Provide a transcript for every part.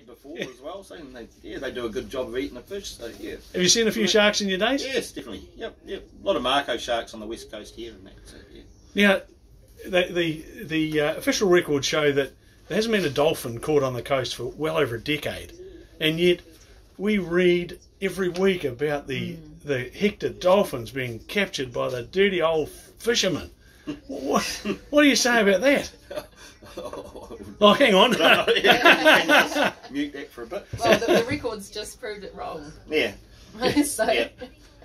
before as well. So they do a good job of eating the fish. So yeah. Have you seen a few sharks in your days? Yes, definitely. Yep. A lot of Marco sharks on the west coast here and that. So, yeah. Now, the official records show that there hasn't been a dolphin caught on the coast for well over a decade, and yet we read every week about the hector dolphins being captured by the dirty old fishermen. What do you say about that? Oh, hang on. Mute that for a bit. Well, the records just proved it wrong. Yeah. So. Yeah.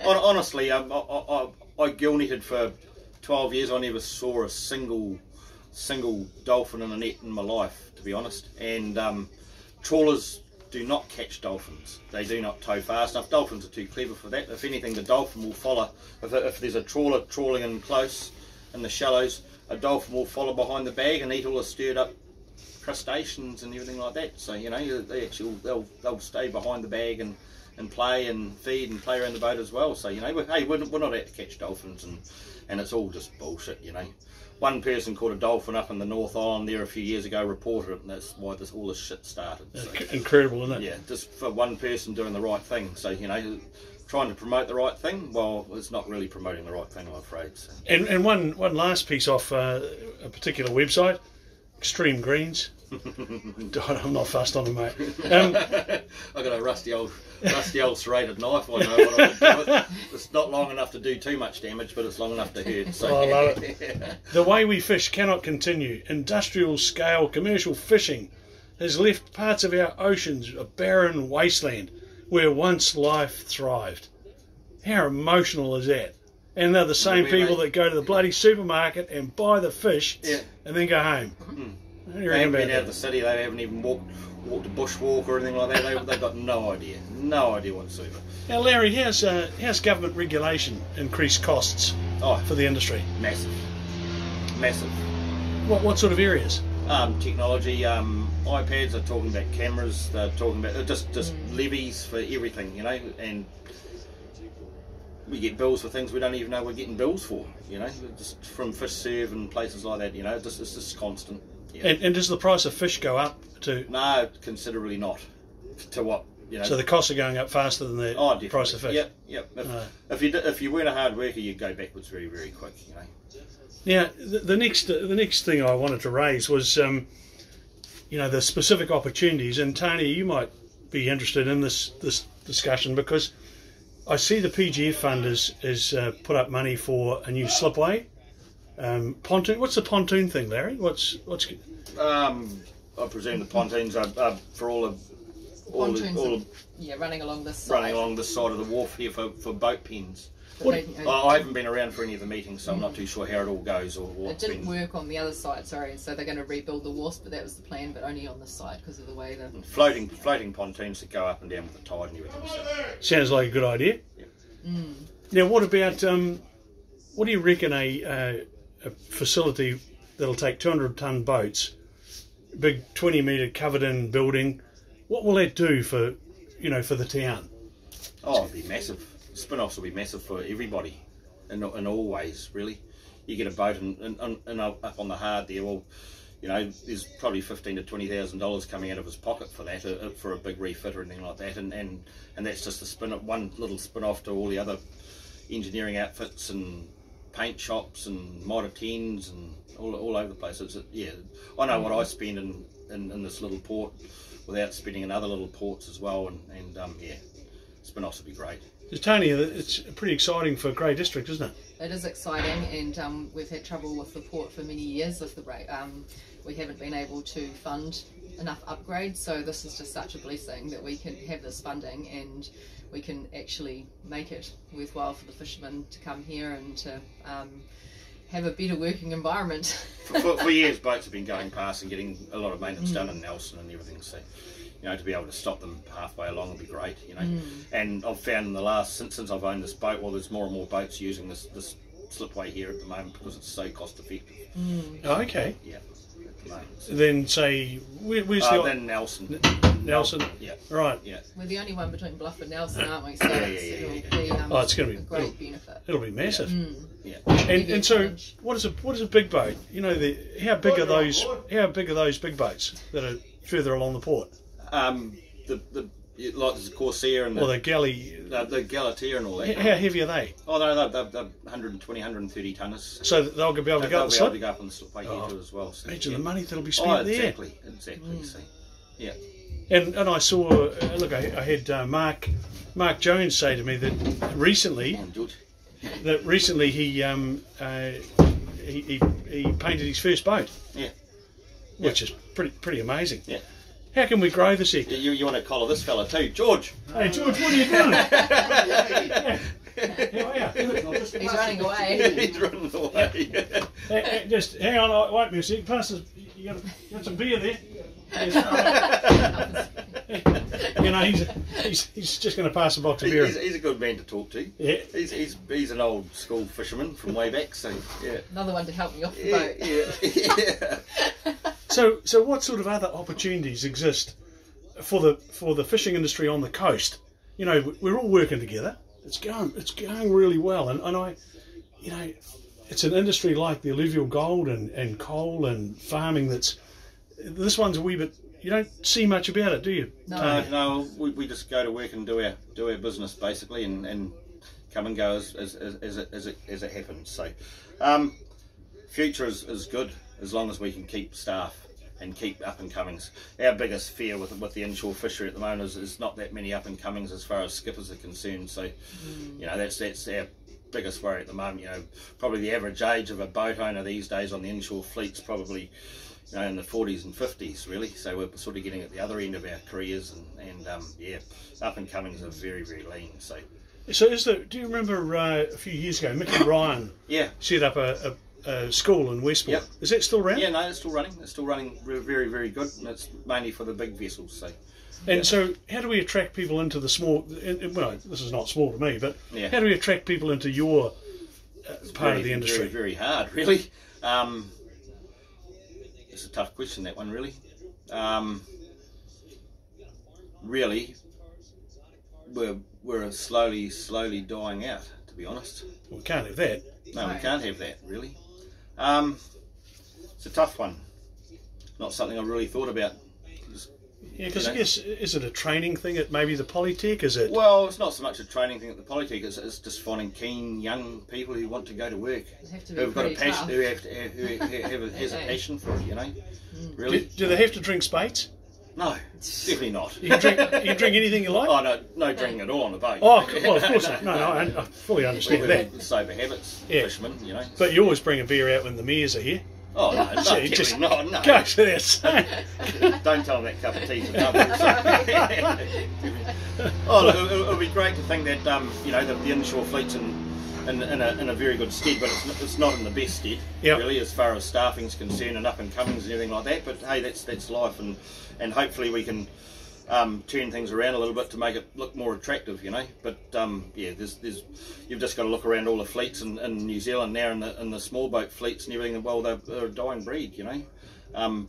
Honestly, I gill netted for 12 years. I never saw a single dolphin in a net in my life, to be honest. And trawlers do not catch dolphins. They do not tow fast enough. Dolphins are too clever for that. If anything, the dolphin will follow. If there's a trawler trawling in close in the shallows, a dolphin will follow behind the bag and eat all the stirred up crustaceans and everything like that. So they'll stay behind the bag and play and feed and play around the boat as well. So we're not out to catch dolphins, and it's all just bullshit. One person caught a dolphin up in the North Island there a few years ago, reported it, and that's why all this shit started. So, incredible, isn't it? Yeah, just for one person doing the right thing. So trying to promote the right thing, well, it's not really promoting the right thing, I'm afraid. So. And one last piece off a particular website, Extreme Greens. I'm not fussed on them, mate. I've got a rusty old serrated knife. I know what I would do with. It's not long enough to do too much damage, but it's long enough to hurt. So. I love it. The way we fish cannot continue. Industrial scale commercial fishing has left parts of our oceans a barren wasteland where once life thrived. How emotional is that? And they're the same people that go to the bloody supermarket and buy the fish and then go home. They haven't been out of the city. They haven't even walked a bushwalk or anything like that. They've got no idea whatsoever. Now, Larry, how's government regulation increased costs for the industry? Massive. What sort of areas? Technology, iPads. They're talking about cameras. They're talking about just levies for everything, and we get bills for things we don't even know we're getting bills for, just from Fish Serve and places like that. It's just constant. Yeah. And does the price of fish go up to? No, considerably not. To what? So the costs are going up faster than the price of fish. Yep. If you weren't a hard worker, you'd go backwards very, very quick. Now, the next thing I wanted to raise was, the specific opportunities. And Tony, you might be interested in this discussion because I see the PGF fund has put up money for a new slipway. Pontoon. What's the pontoon thing, Larry? What's? I presume the pontoons are for all of running along this side. Running along this side of the wharf here for boat pens. I haven't been around for any of the meetings, so I'm not too sure how it all goes or what. It didn't work on the other side, sorry. So they're going to rebuild the wharf, but that was the plan, but only on this side because of the way the floating pontoons that go up and down with the tide and everything. So. Sounds like a good idea. Yep. Now, what about what do you reckon a facility that'll take 200-ton boats, big 20-metre covered-in building? What will that do for the town? Oh, it'll be massive. Spin-offs will be massive for everybody, in all ways, really. You get a boat and up on the hard there. Well, there's probably $15,000 to $20,000 coming out of his pocket for that, for a big refit or anything like that, and that's just one little spin-off to all the other engineering outfits and paint shops and Mitre 10s and all over the place. I know what I spend in this little port without spending in other little ports as well, and spin-offs would be great. Tony, it's pretty exciting for Grey District, isn't it? It is exciting, and we've had trouble with the port for many years. We haven't been able to fund enough upgrades, so this is just such a blessing that we can have this funding and we can actually make it worthwhile for the fishermen to come here and to have a better working environment. for years, boats have been going past and getting a lot of maintenance done in Nelson and everything, so to be able to stop them halfway along would be great, And I've found since I've owned this boat, there's more and more boats using this slipway here at the moment because it's so cost effective. Oh, okay. Yeah. At the moment. So. Then say, where's the... Then Nelson. Nelson? Yeah. Right. Yeah. We're the only one between Bluff and Nelson, aren't we? So it's going to be a great benefit. It'll be massive. Yeah. And so, what is a big boat? How big are those big boats that are further along the port? Like the Corsair and or the galley. the Galatea and all that. How heavy are they? Oh no, they're 120, 130 tonners. So they'll be able to go up the They'll slip? be able to go up on the slipway here too as well. So, Imagine yeah. the money that'll be spent Oh, there. exactly. So, yeah. And I saw, look, I had Mark Jones say to me that recently he painted his first boat. Yeah. Which is pretty amazing. Yeah. How can we grow the sector? You want to collar this fella too, George? Hey George, what are you doing? How are you? He's running away. He's running away. Just hang on, wait me a sec. Pass this. You got some beer there. You know, he's just going to pass a box of beer. He's a good man to talk to. Yeah. He's an old school fisherman from way back. So yeah. Another one to help me off the boat. Yeah. So what sort of other opportunities exist for the fishing industry on the coast? You know, we're all working together. It's going really well, and I, you know, it's an industry like the alluvial gold and coal and farming this one's a wee bit. You don't see much about it, do you? No. We just go to work and do our business basically, and come and go as it happens. So, future is good as long as we can keep staff and keep up and comings. Our biggest fear with the inshore fishery at the moment is not that many up and comings as far as skippers are concerned. So, you know, that's our biggest worry at the moment. You know, probably the average age of a boat owner these days on the inshore fleet's probably, you know, in the 40s and 50s really. So we're sort of getting at the other end of our careers, and up and comings are very, very lean. So do you remember a few years ago Mickey Ryan set up a school in Westport? Yep. Is that still around? Yeah, no, it's still running. It's still running very, very good, and it's mainly for the big vessels. So. And so, how do we attract people into the small? Well, this is not small to me, but how do we attract people into your part of the industry? Very, very hard, really. It's a tough question, that one, really. Really, we're slowly dying out, to be honest. We can't have that. No, we can't have that, really. It's a tough one. Not something I've really thought about. Yeah, because I guess, is it a training thing at maybe the Polytech? Is it? Well, it's not so much a training thing at the Polytech. It's just finding keen young people who want to go to work, who've got a passion, who has a passion for it. You know, really. Do they have to drink Spates? No, definitely not. You can drink anything you like. Oh no drinking at all on the boat. Oh well, of course not. No, I fully understand that. Sober habits, fishermen, you know. But you always bring a beer out when the mayors are here. Oh no, definitely not. No. Go to that same. Don't tell them that cup of tea's a double. Oh, look, it'll be great to think that you know, the inshore fleet's in a very good stead, but it's not in the best stead really, as far as staffing's concerned and up and comings and everything like that. But hey, that's life, and hopefully we can turn things around a little bit to make it look more attractive, you know. But there's you've just got to look around all the fleets in New Zealand now, and the small boat fleets and everything. Well, they're a dying breed, you know.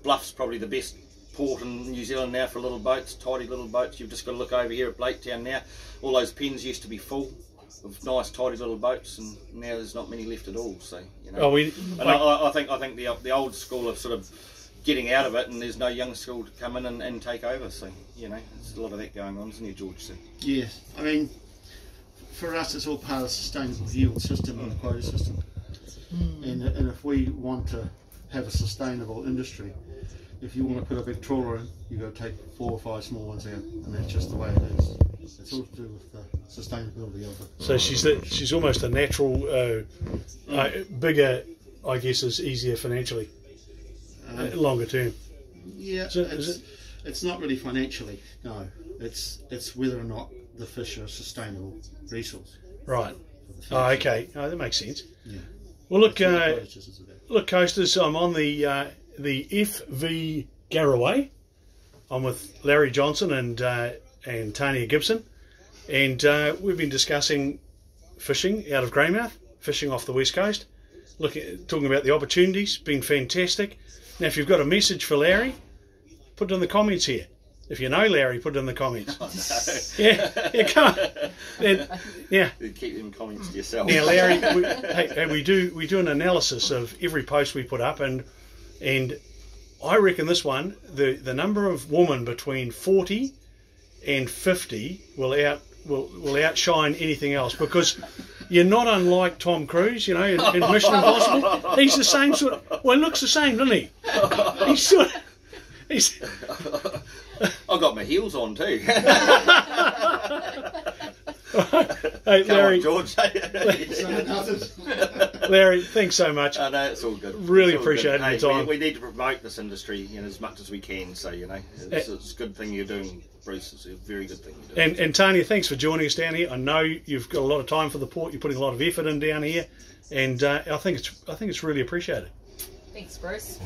Bluff's probably the best port in New Zealand now for little boats, tidy little boats. You've just got to look over here at Blaketown now. All those pens used to be full of nice tidy little boats, and now there's not many left at all. So, you know. I think the old school of sort of getting out of it, and there's no young school to come in and take over. So, you know, there's a lot of that going on, isn't there, George? So. Yes, I mean, for us, it's all part of the sustainable yield system and the quota system. And if we want to have a sustainable industry, if you want to put a big trawler in, you've got to take 4 or 5 small ones out, and that's just the way it is. It's all to do with the sustainability of it. So she's almost a natural, bigger, I guess, is easier financially, longer term. Yeah, it's not really financially. No, it's whether or not the fish are a sustainable resource. Right. Oh, okay. Oh, that makes sense. Yeah. Well, look, coasters. I'm on the FV Garraway. I'm with Larry Johnston and Tania Gibson, and we've been discussing fishing out of Greymouth, fishing off the west coast. Talking about the opportunities, been fantastic. Now, if you've got a message for Larry, put it in the comments here. If you know Larry, put it in the comments. Oh, no. Yeah, come on. Yeah. Keep them comments to yourself. Now, Larry, we do an analysis of every post we put up, and I reckon this one, the number of women between 40 and 50 will outshine anything else, because you're not unlike Tom Cruise, you know, in Mission Impossible. He's the same sort of, well, he looks the same, doesn't he? He's I've got my heels on too. Hey, Larry, Come on, George. Larry, thanks so much. I know, it's all good. Really It's all appreciate good. your time. We need to promote this industry, you know, as much as we can. So, you know, it's a good thing you're doing, Bruce. It's a very good thing you're doing. And Tanya, thanks for joining us down here. I know you've got a lot of time for the port. You're putting a lot of effort in down here, and I think it's really appreciated. Thanks, Bruce.